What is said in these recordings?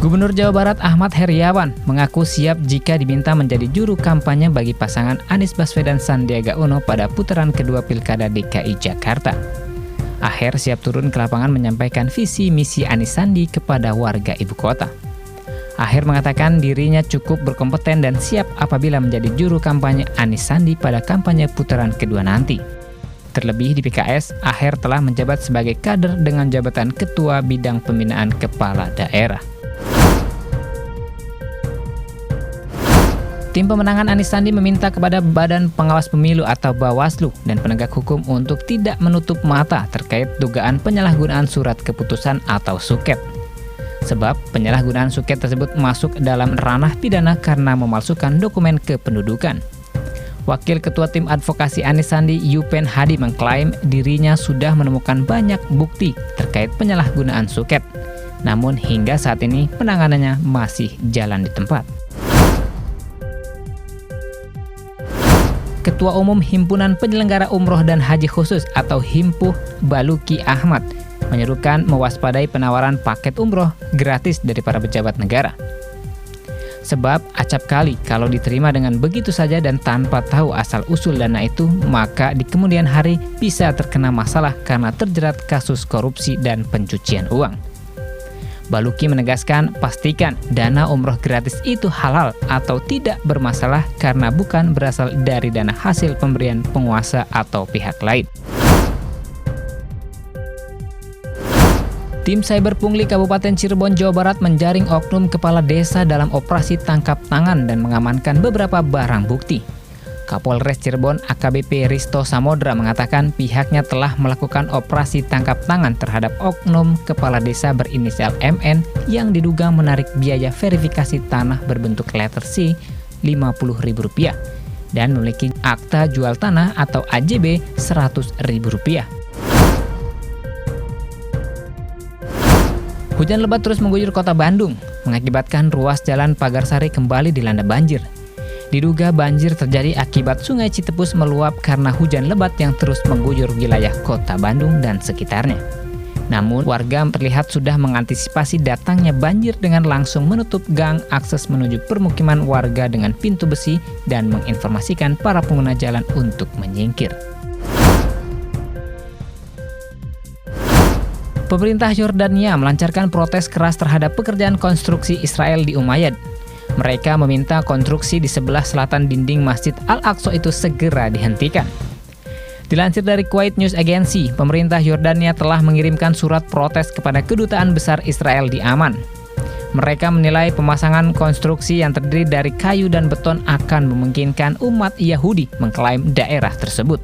Gubernur Jawa Barat Ahmad Heriawan mengaku siap jika diminta menjadi juru kampanye bagi pasangan Anies Baswedan Sandiaga Uno pada putaran kedua Pilkada DKI Jakarta. Aher siap turun ke lapangan menyampaikan visi misi Anies Sandi kepada warga ibu kota. Aher mengatakan dirinya cukup berkompeten dan siap apabila menjadi juru kampanye Anies Sandi pada kampanye putaran kedua nanti. Terlebih di PKS, Aher telah menjabat sebagai kader dengan jabatan Ketua Bidang Pembinaan Kepala Daerah. Tim pemenangan Anies Sandi meminta kepada Badan Pengawas Pemilu atau Bawaslu dan penegak hukum untuk tidak menutup mata terkait dugaan penyalahgunaan surat keputusan atau suket. Sebab penyalahgunaan suket tersebut masuk dalam ranah pidana karena memalsukan dokumen kependudukan. Wakil Ketua Tim Advokasi Anies Sandi, Yupen Hadi mengklaim dirinya sudah menemukan banyak bukti terkait penyalahgunaan suket. Namun hingga saat ini penanganannya masih jalan di tempat. Ketua Umum Himpunan Penyelenggara Umroh dan Haji Khusus atau Himpuh Baluki Ahmad menyerukan mewaspadai penawaran paket umroh gratis dari para pejabat negara. Sebab acap kali kalau diterima dengan begitu saja dan tanpa tahu asal-usul dana itu, maka di kemudian hari bisa terkena masalah karena terjerat kasus korupsi dan pencucian uang. Baluki menegaskan pastikan dana umroh gratis itu halal atau tidak bermasalah karena bukan berasal dari dana hasil pemberian penguasa atau pihak lain. Tim Cyber Pungli Kabupaten Cirebon, Jawa Barat menjaring oknum kepala desa dalam operasi tangkap tangan dan mengamankan beberapa barang bukti. Kapolres Cirebon AKBP Risto Samodra mengatakan pihaknya telah melakukan operasi tangkap tangan terhadap oknum kepala desa berinisial MN yang diduga menarik biaya verifikasi tanah berbentuk letter C Rp50.000 dan memiliki akta jual tanah atau AJB Rp100.000. Hujan lebat terus mengguyur kota Bandung, mengakibatkan ruas jalan Pagarsari kembali dilanda banjir. Diduga banjir terjadi akibat Sungai Citepus meluap karena hujan lebat yang terus mengguyur wilayah kota Bandung dan sekitarnya. Namun, warga terlihat sudah mengantisipasi datangnya banjir dengan langsung menutup gang akses menuju permukiman warga dengan pintu besi dan menginformasikan para pengguna jalan untuk menyingkir. Pemerintah Yordania melancarkan protes keras terhadap pekerjaan konstruksi Israel di Umayyad. Mereka meminta konstruksi di sebelah selatan dinding Masjid Al-Aqsa itu segera dihentikan. Dilansir dari Kuwait News Agency, pemerintah Yordania telah mengirimkan surat protes kepada Kedutaan Besar Israel di Amman. Mereka menilai pemasangan konstruksi yang terdiri dari kayu dan beton akan memungkinkan umat Yahudi mengklaim daerah tersebut.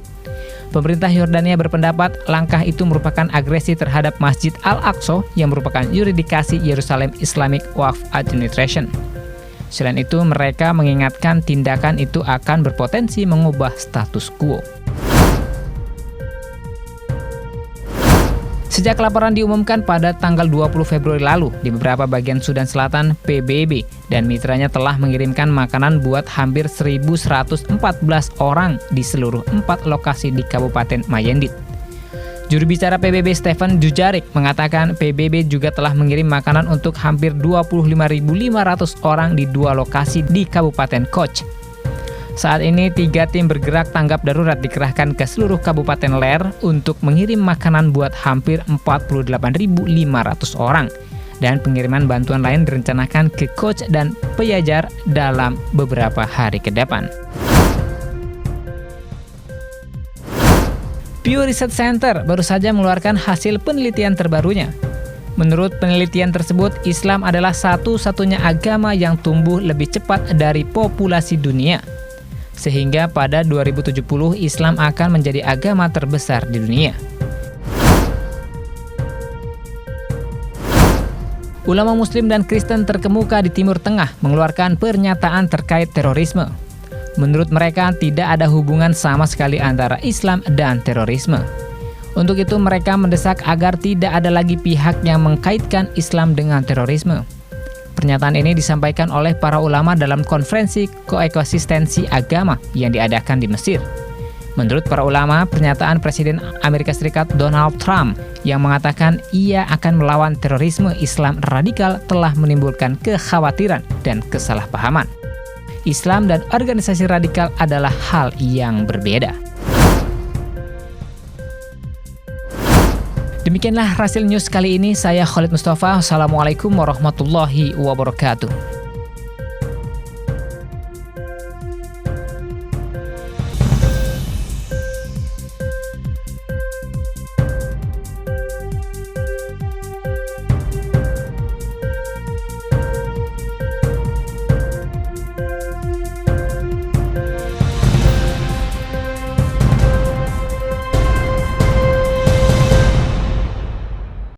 Pemerintah Yordania berpendapat langkah itu merupakan agresi terhadap Masjid Al-Aqsa yang merupakan yurisdiksi Yerusalem Islamic Waqf Administration. Selain itu, mereka mengingatkan tindakan itu akan berpotensi mengubah status quo. Sejak laporan diumumkan pada tanggal 20 Februari lalu, di beberapa bagian Sudan Selatan, PBB dan mitranya telah mengirimkan makanan buat hampir 1.114 orang di seluruh 4 lokasi di Kabupaten Mayendit. Juru bicara PBB Stephen Dujarric mengatakan PBB juga telah mengirim makanan untuk hampir 25.500 orang di 2 lokasi di Kabupaten Koch. Saat ini 3 tim bergerak tanggap darurat dikerahkan ke seluruh Kabupaten Ler untuk mengirim makanan buat hampir 48.500 orang. Dan pengiriman bantuan lain direncanakan ke Koch dan Peyajar dalam beberapa hari ke depan. Pew Research Center baru saja mengeluarkan hasil penelitian terbarunya. Menurut penelitian tersebut, Islam adalah satu-satunya agama yang tumbuh lebih cepat dari populasi dunia. Sehingga pada 2070 Islam akan menjadi agama terbesar di dunia. Ulama Muslim dan Kristen terkemuka di Timur Tengah mengeluarkan pernyataan terkait terorisme. Menurut mereka, tidak ada hubungan sama sekali antara Islam dan terorisme. Untuk itu, mereka mendesak agar tidak ada lagi pihak yang mengkaitkan Islam dengan terorisme. Pernyataan ini disampaikan oleh para ulama dalam konferensi koeksistensi agama yang diadakan di Mesir. Menurut para ulama, pernyataan Presiden Amerika Serikat Donald Trump yang mengatakan ia akan melawan terorisme Islam radikal telah menimbulkan kekhawatiran dan kesalahpahaman. Islam dan organisasi radikal adalah hal yang berbeda. Demikianlah Rasil News kali ini. Saya Khalid Mustafa. Wassalamualaikum warahmatullahi wabarakatuh.